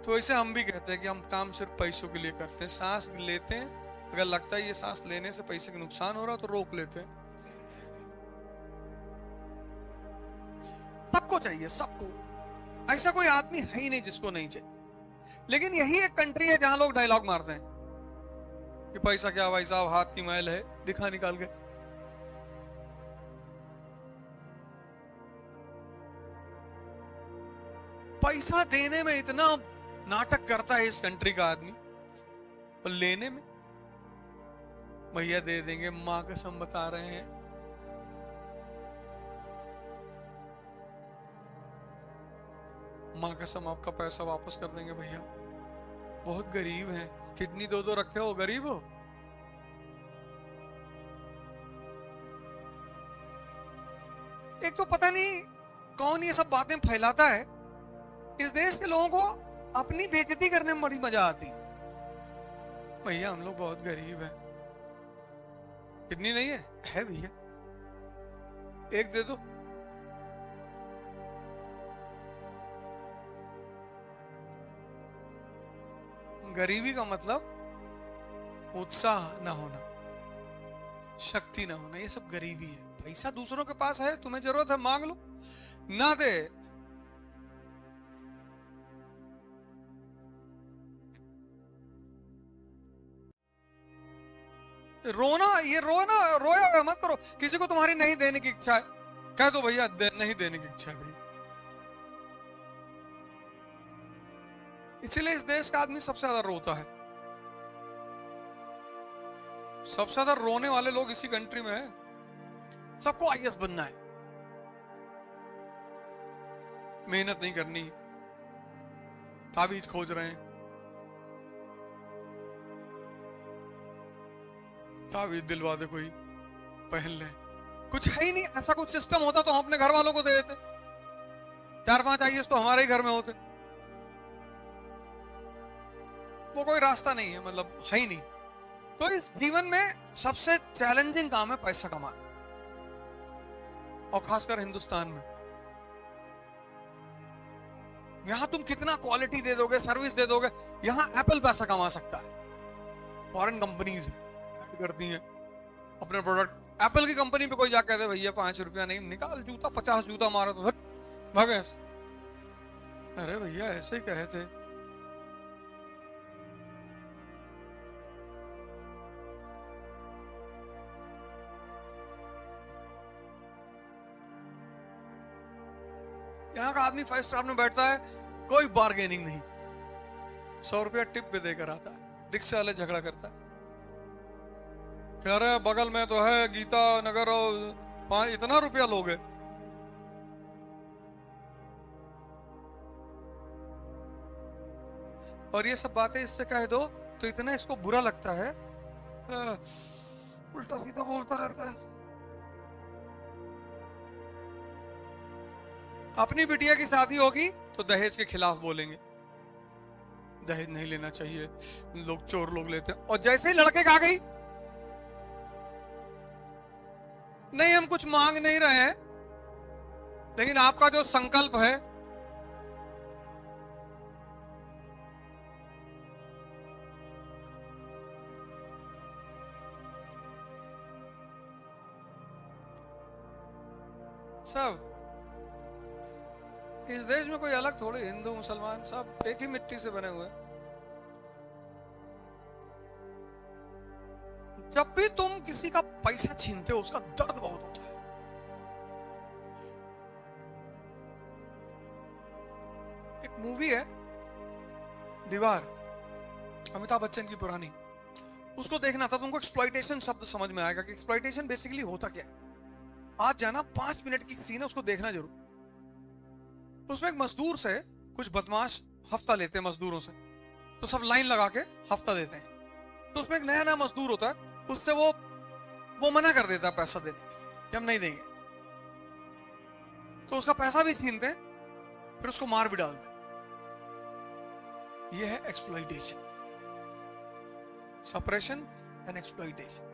तो ऐसे हम भी कहते हैं कि हम काम सिर्फ पैसों के लिए करते हैं। सांस लेते हैं, अगर लगता है ये सांस लेने से पैसे का नुकसान हो रहा तो रोक लेते हैं। सबको चाहिए, सबको, ऐसा कोई आदमी है ही नहीं जिसको नहीं चाहिए। लेकिन यही एक कंट्री है जहां लोग डायलॉग मारते हैं कि पैसा क्या भाई साहब, हाथ की मैल है, दिखा निकाल के। पैसा देने में इतना नाटक करता है इस कंट्री का आदमी, और लेने में भैया दे देंगे, मां कसम बता रहे हैं। मां कसम आपका पैसा वापस कर देंगे भैया, बहुत गरीब हैं, किडनी दो दो रखे हो, गरीब हो। एक तो पता नहीं कौन ये सब बातें फैलाता है। इस देश के लोगों को अपनी बेइज्जती करने में बड़ी मजा आती। भैया हम लोग बहुत गरीब हैं, किडनी नहीं है भैया, एक दे दो। गरीबी का मतलब उत्साह ना होना, शक्ति ना होना, ये सब गरीबी है। पैसा दूसरों के पास है, तुम्हें जरूरत है मांग लो, ना दे। रोना, ये रोना, रोया हुआ मत करो। किसी को तुम्हारी नहीं देने की इच्छा है, कह दो भैया नहीं देने की इच्छा है भैया। इसीलिए इस देश का आदमी सबसे ज्यादा रोता है। सबसे ज्यादा रोने वाले लोग इसी कंट्री में है। सबको आईएएस बनना है, मेहनत नहीं करनी, ताबीज खोज रहे हैं, ताबीज दिलवा दे कोई, पहन ले। कुछ है ही नहीं। ऐसा कुछ सिस्टम होता तो हम अपने घर वालों को दे देते, 4-5 आईएएस तो हमारे ही घर में होते। वो कोई रास्ता नहीं है, मतलब है ही नहीं। तो इस जीवन में सबसे चैलेंजिंग काम है पैसा कमाना, और खासकर हिंदुस्तान में। यहां तुम कितना क्वालिटी दे दोगे, सर्विस दे दोगे, यहां एप्पल पैसा कमा सकता है। फॉरेन कंपनीज करती हैं अपने प्रोडक्ट। एप्पल की कंपनी पे कोई जाकर दे भैया 5 रुपया नहीं, निकाल जूता, 50 जूता मारो तो भागे। अरे भैया ऐसे ही कहे थे। यहाँ का आदमी 5 स्टार में बैठता है, कोई बार्गेनिंग नहीं, 100 रुपया टिप पे देकर आता है। रिक्शा वाले झगड़ा करता है, कह रहे बगल में तो है गीता नगर, और इतना रुपया लोगे। और ये सब बातें इससे कह दो तो इतना इसको बुरा लगता है, उल्टा सीधा बोलता रहता है। अपनी बिटिया की शादी होगी तो दहेज के खिलाफ बोलेंगे, दहेज नहीं लेना चाहिए, लोग चोर लोग लेते हैं। और जैसे ही लड़के का आ गई, नहीं हम कुछ मांग नहीं रहे हैं, लेकिन आपका जो संकल्प है, सब इस देश में कोई अलग थोड़ी, हिंदू मुसलमान सब एक ही मिट्टी से बने हुए। जब भी तुम किसी का पैसा छीनते हो उसका दर्द बहुत होता है। एक मूवी है दीवार, अमिताभ बच्चन की पुरानी, उसको देखना था तुमको एक्सप्लॉइटेशन शब्द समझ में आएगा कि एक्सप्लॉइटेशन बेसिकली होता क्या है। आज जाना, 5 मिनट की सीन है, उसको देखना जरूर। उसमें एक मजदूर से कुछ बदमाश हफ्ता लेते हैं मजदूरों से, तो सब लाइन लगा के हफ्ता देते हैं। तो उसमें एक नया नया मजदूर होता है, उससे वो मना कर देता है पैसा देने कि हम नहीं देंगे। तो उसका पैसा भी छीनते हैं, फिर उसको मार भी डालते हैं। यह है एक्सप्लॉइटेशन, सप्रेशन एंड एक्सप्लॉइटेशन।